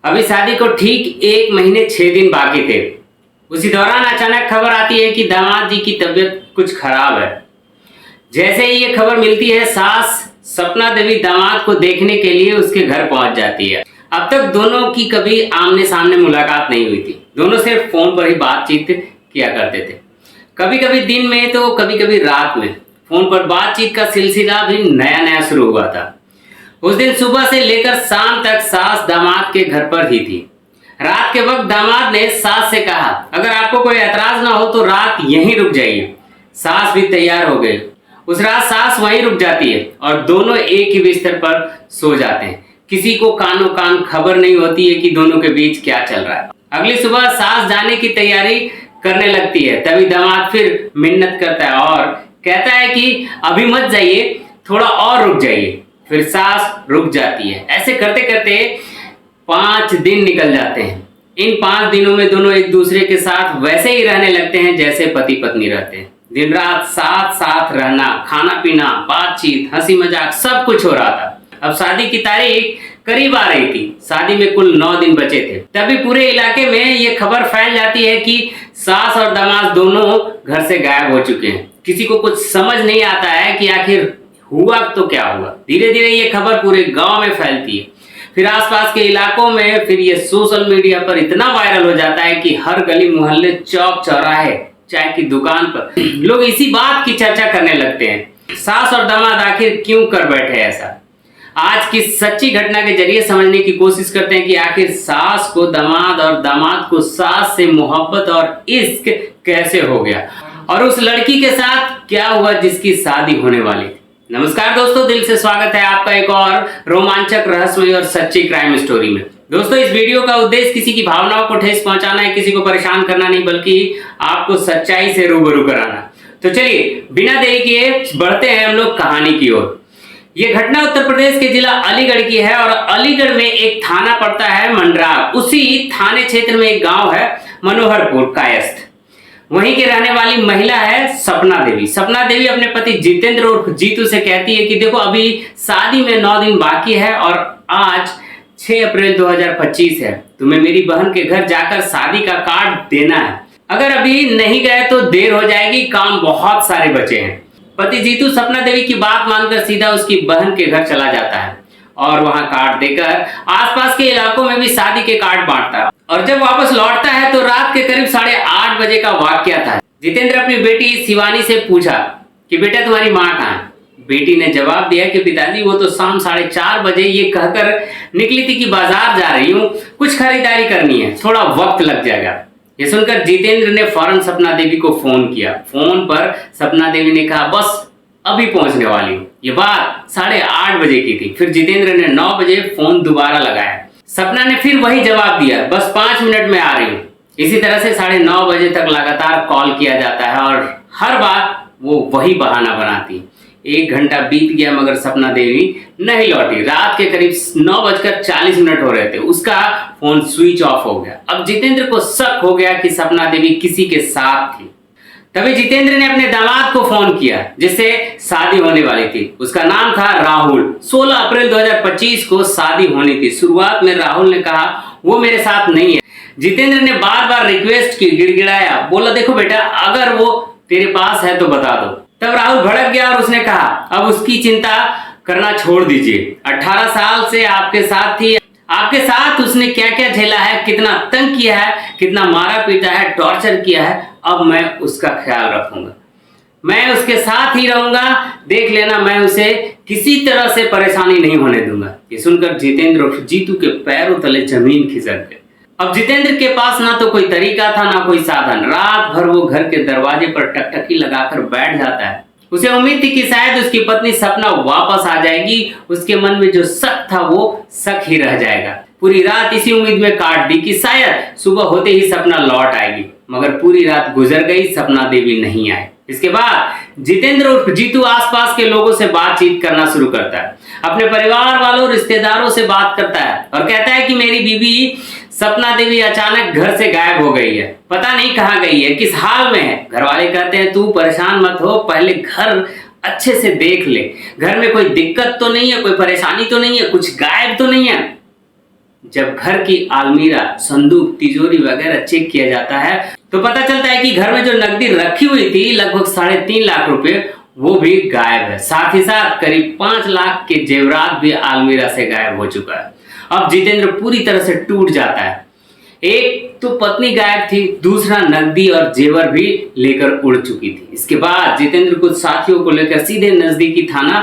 अभी शादी को ठीक 1 महीने 6 दिन बाकी थे। उसी दौरान अचानक खबर आती है कि दामाद जी की तबीयत कुछ खराब है। जैसे ही ये खबर मिलती है, सास सपना देवी दामाद को देखने के लिए उसके घर पहुंच जाती है। अब तक दोनों की कभी आमने सामने मुलाकात नहीं हुई थी। दोनों सिर्फ फोन पर ही बातचीत किया करते थे, कभी कभी दिन में तो कभी कभी रात में। फोन पर बातचीत का सिलसिला भी नया नया शुरू हुआ था। उस दिन सुबह से लेकर शाम तक सास दामाद के घर पर ही थी। रात के वक्त दामाद ने सास से कहा, अगर आपको कोई एतराज ना हो तो रात यहीं रुक जाइए। सास भी तैयार हो गई। उस रात सास वहीं रुक जाती है और दोनों एक ही बिस्तर पर सो जाते हैं। किसी को कानों कान खबर नहीं होती है कि दोनों के बीच क्या चल रहा है। अगली सुबह सास जाने की तैयारी करने लगती है, तभी दामाद फिर मिन्नत करता है और कहता है कि अभी मत जाइए, थोड़ा और रुक जाइए। फिर सास रुक जाती है। ऐसे करते करते 5 दिन निकल जाते हैं। इन 5 दिनों में दोनों एक दूसरे के साथ वैसे ही रहने लगते हैं जैसे पति पत्नी रहते हैं। दिन रात साथ साथ रहना, खाना पीना, बातचीत, हंसी मजाक सब कुछ हो रहा था। अब शादी की तारीख करीब आ रही थी। शादी में कुल 9 दिन बचे थे। तभी पूरे इलाके में ये खबर फैल जाती है कि सास और दामाद दोनों घर से गायब हो चुके हैं। किसी को कुछ समझ नहीं आता है कि आखिर हुआ तो क्या हुआ। धीरे धीरे ये खबर पूरे गांव में फैलती है, फिर आसपास के इलाकों में, फिर ये सोशल मीडिया पर इतना वायरल हो जाता है कि हर गली मोहल्ले, चौक चौराहे, चाय की दुकान पर लोग इसी बात की चर्चा करने लगते हैं। सास और दामाद आखिर क्यों कर बैठे ऐसा? आज की सच्ची घटना के जरिए समझने की कोशिश करते हैं कि आखिर सास को दामाद और दामाद को सास से मोहब्बत और इश्क कैसे हो गया, और उस लड़की के साथ क्या हुआ जिसकी शादी होने वाली थी। नमस्कार दोस्तों, दिल से स्वागत है आपका एक और रोमांचक, रहस्यमय और सच्ची क्राइम स्टोरी में। दोस्तों, इस वीडियो का उद्देश्य किसी की भावनाओं को ठेस पहुंचाना है, किसी को परेशान करना नहीं, बल्कि आपको सच्चाई से रूबरू कराना। तो चलिए बिना देरी किए बढ़ते हैं हम लोग कहानी की ओर। यह घटना उत्तर प्रदेश के जिला अलीगढ़ की है और अलीगढ़ में एक थाना पड़ता है मंडराव। उसी थाने क्षेत्र में एक गांव है मनोहरपुर कायस्थ। वहीं के रहने वाली महिला है सपना देवी। सपना देवी अपने पति जितेंद्र उर्फ जीतू से कहती है कि देखो, अभी शादी में 9 दिन बाकी है और आज 6 अप्रैल 2025 है। तुम्हें मेरी बहन के घर जाकर शादी का कार्ड देना है। अगर अभी नहीं गए तो देर हो जाएगी, काम बहुत सारे बचे हैं। पति जीतू सपना देवी की बात मानकर सीधा उसकी बहन के घर चला जाता है और वहां कार्ड देकर आसपास के इलाकों में भी शादी के कार्ड बांटता है। और जब वापस लौटता है तो रात के करीब 8:30 बजे का वाकया था। जितेंद्र अपनी बेटी शिवानी से पूछा कि बेटा तुम्हारी माँ कहाँ है? बेटी ने जवाब दिया कि पिताजी वो तो शाम 4:30 बजे ये कहकर निकली थी कि बाजार जा रही हूँ, कुछ खरीदारी करनी है, थोड़ा वक्त लग जाएगा। ये सुनकर जितेंद्र ने फौरन सपना देवी को फोन किया। फोन पर सपना देवी ने कहा, बस अभी पहुंचने वाली हूँ। ये बात 8:30 बजे की थी। फिर जितेंद्र ने 9 बजे फोन दोबारा लगाया। सपना ने फिर वही जवाब दिया, बस 5 मिनट में आ रही हूँ। इसी तरह से 9:30 बजे तक लगातार कॉल किया जाता है और हर बार वो वही बहाना बनाती। 1 घंटा बीत गया मगर सपना देवी नहीं लौटी। रात के करीब 9:40 हो रहे थे। उसका फोन स्विच ऑफ हो गया। अब जितेंद्र को शक हो गया कि सपना देवी किसी के साथ थी। तभी जितेंद्र ने अपने दामाद को फोन किया जिससे शादी होने वाली थी। उसका नाम था राहुल। 16 अप्रैल 2025 को शादी होनी थी। शुरुआत में राहुल ने कहा वो मेरे साथ नहीं है। जितेंद्र ने बार बार रिक्वेस्ट की, गिड़गिड़ाया, बोला देखो बेटा, अगर वो तेरे पास है तो बता दो। तब राहुल भड़क गया और उसने कहा अब उसकी चिंता करना छोड़ दीजिए। 18 साल से आपके साथ थी। आपके साथ उसने क्या क्या झेला है, कितना तंग किया है, कितना मारा पीटा है, टॉर्चर किया है। अब मैं उसका ख्याल रखूंगा, मैं उसके साथ ही रहूंगा। देख लेना, मैं उसे किसी तरह से परेशानी नहीं होने दूंगा। ये सुनकर जितेंद्र और जीतू के पैरों तले जमीन खिसक गई। अब जितेंद्र के पास ना तो कोई तरीका था ना कोई साधन। रात भर वो घर के दरवाजे पर टकटकी लगाकर बैठ जाता है। उसे उम्मीद थी कि शायद उसकी पत्नी सपना वापस आ जाएगी। उसके मन में जो शक था वो शक ही रह जाएगा। पूरी रात इसी उम्मीद में काट दी कि शायद सुबह होते ही सपना लौट आएगी, मगर पूरी रात गुजर गई, सपना देवी नहीं आई। इसके बाद जितेंद्र उर्फ जीतू आसपास के लोगों से बातचीत करना शुरू करता है। अपने परिवार वालों, रिश्तेदारों से बात करता है और कहता है कि मेरी बीवी सपना देवी अचानक घर से गायब हो गई है, पता नहीं कहाँ गई है, किस हाल में है। घर वाले कहते हैं तू परेशान मत हो, पहले घर अच्छे से देख ले, घर में कोई दिक्कत तो नहीं है, कोई परेशानी तो नहीं है, कुछ गायब तो नहीं है। जब घर की अलमीरा, संदूक, तिजोरी वगैरह चेक किया जाता है तो पता चलता है कि घर में जो नकदी रखी हुई थी लगभग 3.5 लाख रुपए वो भी गायब है। साथ ही साथ करीब 5 लाख के जेवरात भी अलमीरा से गायब हो चुका है। अब जितेंद्र पूरी तरह से टूट जाता है। एक तो पत्नी गायब थी, दूसरा नकदी और जेवर भी लेकर उड़ चुकी थी। इसके बाद जितेंद्र कुछ साथियों को लेकर सीधे नजदीकी थाना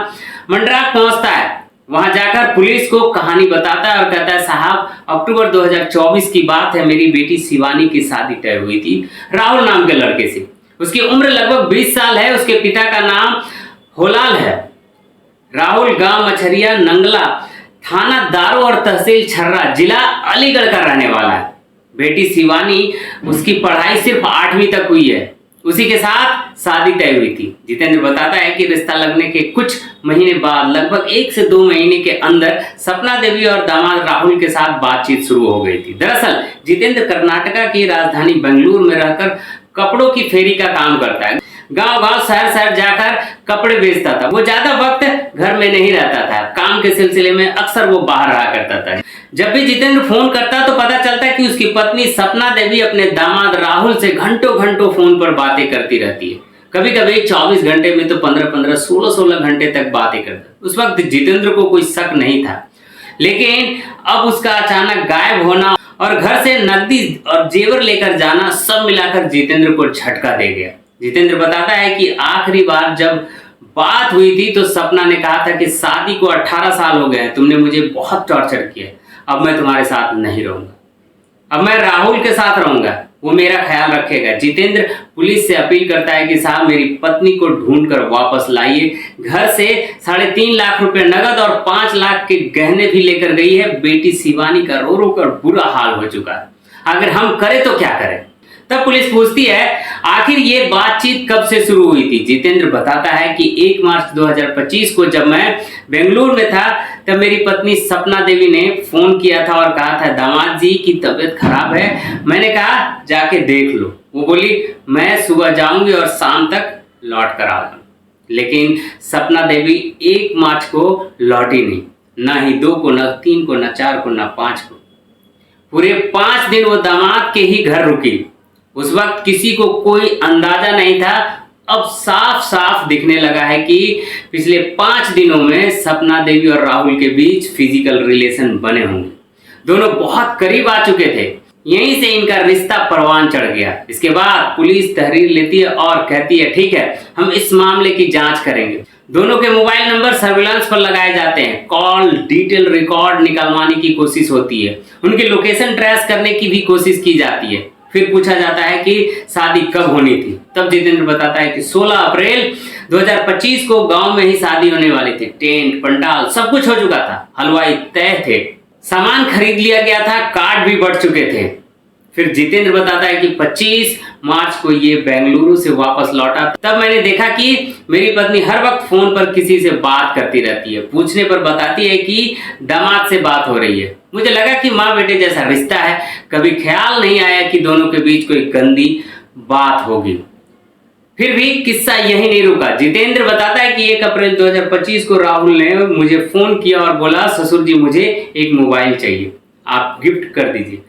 मंडराक पहुंचता है। वहां जाकर पुलिस को कहानी बताता है और कहता है, साहब अक्टूबर 2024 की बात है, मेरी बेटी शिवानी की शादी तय हुई थी राहुल नाम के लड़के से। उसकी उम्र लगभग 20 साल है। उसके पिता का नाम होलाल है। राहुल गांव मछरिया नंगला, थाना दारो और तहसील छर्रा, जिला अलीगढ़ का रहने वाला है। बेटी शिवानी, उसकी पढ़ाई सिर्फ 8वीं तक हुई है। उसी के साथ शादी तय हुई थी। जितेंद्र बताता है कि रिश्ता लगने के कुछ महीने बाद लगभग 1 से 2 महीने के अंदर सपना देवी और दामाद राहुल के साथ बातचीत शुरू हो गई थी। दरअसल जितेंद्र कर्नाटका की राजधानी बेंगलुरु में रहकर कपड़ों की फेरी का काम करता है। गांव गांव शहर शहर जाकर कपड़े बेचता था। वो ज्यादा वक्त घर में नहीं रहता था। काम के सिलसिले में अक्सर वो बाहर रहा करता था। जब भी जितेंद्र फोन करता तो पता चलता कि उसकी पत्नी सपना देवी अपने दामाद राहुल से घंटों घंटों फोन पर बातें करती रहती है। कभी कभी 24 घंटे में तो 15-15, 16-16 घंटे तक बातें करता। उस वक्त जितेंद्र को कोई शक नहीं था, लेकिन अब उसका अचानक गायब होना और घर से नकदी और जेवर लेकर जाना सब मिलाकर जितेंद्र को झटका दे गया। जितेंद्र बताता है कि आखिरी बार जब बात हुई थी तो सपना ने कहा था कि शादी को 18 साल हो गए हैं, तुमने मुझे बहुत टॉर्चर किया, अब मैं तुम्हारे साथ नहीं रहूंगा, अब मैं राहुल के साथ रहूंगा, वो मेरा ख्याल रखेगा। जितेंद्र पुलिस से अपील करता है कि साहब मेरी पत्नी को ढूंढकर वापस लाइए। घर से 3.5 लाख रुपए नगद और 5 लाख के गहने भी लेकर गई है। बेटी शिवानी का रो रो कर बुरा हाल हो चुका है, अगर हम करें तो क्या करें। तब पुलिस पूछती है आखिर ये बातचीत कब से शुरू हुई थी। जितेंद्र बताता है कि 1 मार्च 2025 को जब मैं बेंगलुरु में था तब मेरी पत्नी सपना देवी ने फोन किया था और कहा था दामाद जी की तबीयत खराब है। मैंने कहा जाके देख लो। वो बोली मैं सुबह जाऊंगी और शाम तक लौट कर आऊंगा। लेकिन सपना देवी 1 मार्च को लौटी नहीं, ना ही 2 को, ना 3 को, ना 4 को, ना 5 को। पूरे 5 दिन वो दामाद के ही घर रुकी। उस वक्त किसी को कोई अंदाजा नहीं था। अब साफ साफ दिखने लगा है कि पिछले 5 दिनों में सपना देवी और राहुल के बीच फिजिकल रिलेशन बने होंगे। दोनों बहुत करीब आ चुके थे। यहीं से इनका रिश्ता परवान चढ़ गया। इसके बाद पुलिस तहरीर लेती है और कहती है ठीक है, हम इस मामले की जांच करेंगे। दोनों के मोबाइल नंबर सर्विलांस पर लगाए जाते हैं। कॉल डिटेल रिकॉर्ड निकलवाने की कोशिश होती है। उनकी लोकेशन ट्रेस करने की भी कोशिश की जाती है। फिर पूछा जाता है कि शादी कब होनी थी। तब जितेंद्र बताता है कि 16 अप्रैल 2025 को गांव में ही शादी होने वाली थी। टेंट, पंडाल सब कुछ हो चुका था। हलवाई तय थे, सामान खरीद लिया गया था, कार्ड भी बढ़ चुके थे। फिर जितेंद्र बताता है कि 25 मार्च को ये बेंगलुरु से वापस लौटा। तब मैंने देखा कि मेरी पत्नी हर वक्त फोन पर किसी से बात करती रहती है। पूछने पर बताती है कि दामाद से बात हो रही है। मुझे लगा कि माँ बेटे जैसा रिश्ता है। कभी ख्याल नहीं आया कि दोनों के बीच कोई गंदी बात होगी। फिर भी किस्सा यही नहीं रुका। जितेंद्र बताता है कि 1 अप्रैल 2025 को राहुल ने मुझे फोन किया और बोला ससुर जी मुझे एक मोबाइल चाहिए, आप गिफ्ट कर दीजिए।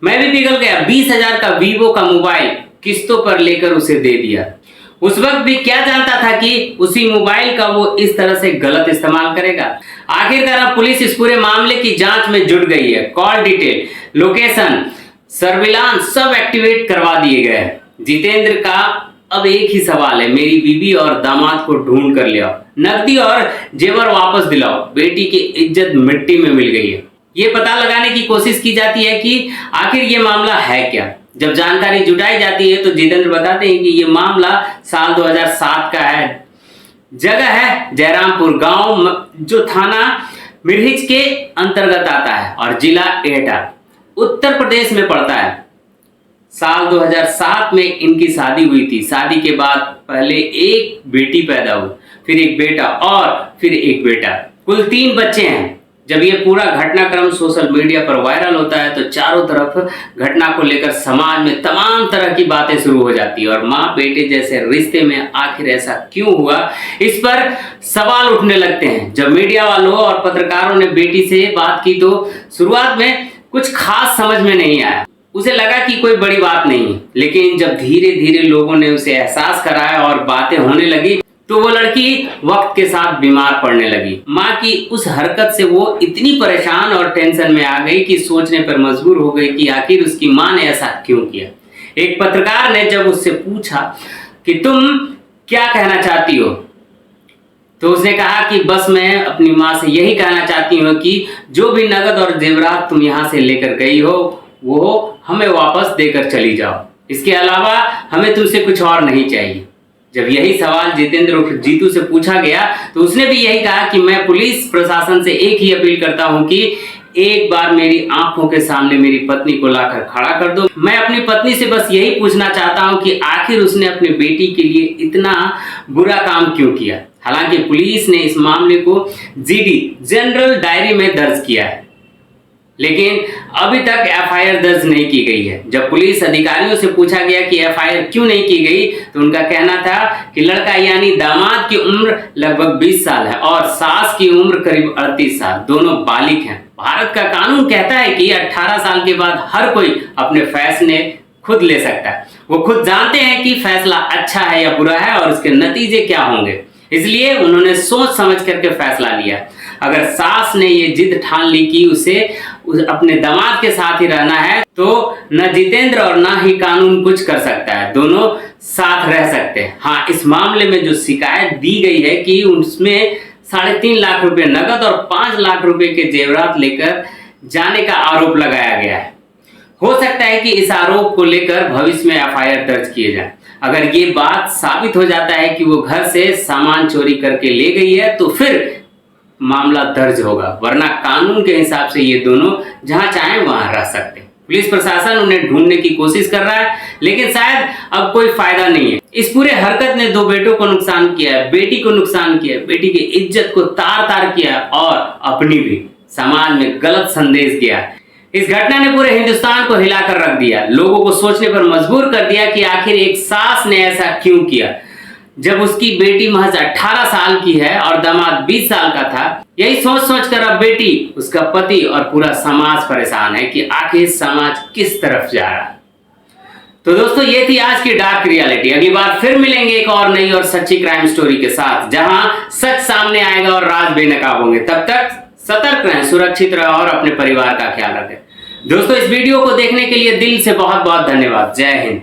मैं भी पिघल गया। 20,000 का वीवो का मोबाइल किस्तों पर लेकर उसे दे दिया। उस वक्त भी क्या जानता था कि उसी मोबाइल का वो इस तरह से गलत इस्तेमाल करेगा। आखिरकार पुलिस इस पूरे मामले की जांच में जुट गई है। कॉल डिटेल, लोकेशन, सर्विलांस सब एक्टिवेट करवा दिए गए हैं। जितेंद्र का अब एक ही सवाल है, मेरी बीवी और दामाद को ढूंढ कर ले आओ, नकदी और जेवर वापस दिलाओ। बेटी की इज्जत मिट्टी में मिल गई है। ये पता लगाने की कोशिश की जाती है कि आखिर ये मामला है क्या। जब जानकारी जुटाई जाती है तो जितेंद्र बताते हैं कि ये मामला साल 2007 का है। जगह है जयरामपुर गांव, जो थाना मिर्हिज के अंतर्गत आता है और जिला एटा उत्तर प्रदेश में पड़ता है। साल 2007 में इनकी शादी हुई थी। शादी के बाद पहले एक बेटी पैदा हुई, फिर एक बेटा और फिर एक बेटा, कुल 3 बच्चे हैं। जब ये पूरा घटनाक्रम सोशल मीडिया पर वायरल होता है तो चारों तरफ घटना को लेकर समाज में तमाम तरह की बातें शुरू हो जाती है और माँ बेटे जैसे रिश्ते में आखिर ऐसा क्यों हुआ, इस पर सवाल उठने लगते हैं। जब मीडिया वालों और पत्रकारों ने बेटी से बात की तो शुरुआत में कुछ खास समझ में नहीं आया। उसे लगा कि कोई बड़ी बात नहीं है, लेकिन जब धीरे धीरे लोगों ने उसे एहसास कराया और बातें होने लगी तो वो लड़की वक्त के साथ बीमार पड़ने लगी। माँ की उस हरकत से वो इतनी परेशान और टेंशन में आ गई कि सोचने पर मजबूर हो गई कि आखिर उसकी माँ ने ऐसा क्यों किया। एक पत्रकार ने जब उससे पूछा कि तुम क्या कहना चाहती हो, तो उसने कहा कि बस मैं अपनी माँ से यही कहना चाहती हूँ कि जो भी नगद और जेवरात तुम यहाँ से लेकर गई हो वो हमें वापस देकर चली जाओ। इसके अलावा हमें तुमसे कुछ और नहीं चाहिए। जब यही सवाल जितेंद्र उर्फ जीतू से पूछा गया तो उसने भी यही कहा कि मैं पुलिस प्रशासन से एक ही अपील करता हूं कि एक बार मेरी आंखों के सामने मेरी पत्नी को लाकर खड़ा कर दो। मैं अपनी पत्नी से बस यही पूछना चाहता हूं कि आखिर उसने अपनी बेटी के लिए इतना बुरा काम क्यों किया। हालांकि पुलिस ने इस मामले को जीडी जनरल डायरी में दर्ज किया है, लेकिन अभी तक एफआईआर दर्ज नहीं की गई है। जब पुलिस अधिकारियों से पूछा गया कि एफआईआर क्यों नहीं की गई तो उनका कहना था कि लड़का यानी दामाद की उम्र लगभग 20 साल है और सास की उम्र करीब 38 साल, दोनों बालिग हैं। भारत का कानून कहता है कि 18 साल के बाद हर कोई अपने फैसले खुद ले सकता है। वो खुद जानते हैं कि फैसला अच्छा है या बुरा है और उसके नतीजे क्या होंगे, इसलिए उन्होंने सोच समझ करके फैसला लिया। अगर सास ने ये जिद ठान ली कि उसे अपने दामाद के साथ ही रहना है तो न जितेंद्र और न ही कानून कुछ कर सकता है, दोनों साथ रह सकते हैं। हाँ, इस मामले में जो शिकायत दी गई है कि उसमें 3.5 लाख रुपए नगद और 5 लाख रुपए के जेवरात लेकर जाने का आरोप लगाया गया है। हो सकता है कि इस आरोप को लेकर भविष्य में एफआईआर दर्ज किए जाए। अगर ये बात साबित हो जाता है कि वो घर से सामान चोरी करके ले गई है तो फिर मामला दर्ज होगा, वरना कानून के हिसाब से ये दोनों जहां चाहें वहां रह सकते हैं। पुलिस प्रशासन उन्हें ढूंढने की कोशिश कर रहा है, लेकिन शायद अब कोई फायदा नहीं है। इस पूरे हरकत ने 2 बेटों को नुकसान किया है, बेटी को नुकसान किया है, बेटी की इज्जत को तार तार किया और अपनी भी समाज में गलत संदेश दिया। इस घटना ने पूरे हिंदुस्तान को हिलाकर रख दिया, लोगों को सोचने पर मजबूर कर दिया कि आखिर एक सास ने ऐसा क्यों किया जब उसकी बेटी महज 18 साल की है और दामाद 20 साल का था। यही सोच सोच कर अब बेटी, उसका पति और पूरा समाज परेशान है कि आखिर समाज किस तरफ जा रहा है। तो दोस्तों, ये थी आज की डार्क रियलिटी। अगली बार फिर मिलेंगे एक और नई और सच्ची क्राइम स्टोरी के साथ, जहां सच सामने आएगा और राज बेनकाब होंगे। तब तक सतर्क रहें, सुरक्षित रहें और अपने परिवार का ख्याल रखें। दोस्तों, इस वीडियो को देखने के लिए दिल से बहुत बहुत धन्यवाद। जय हिंद।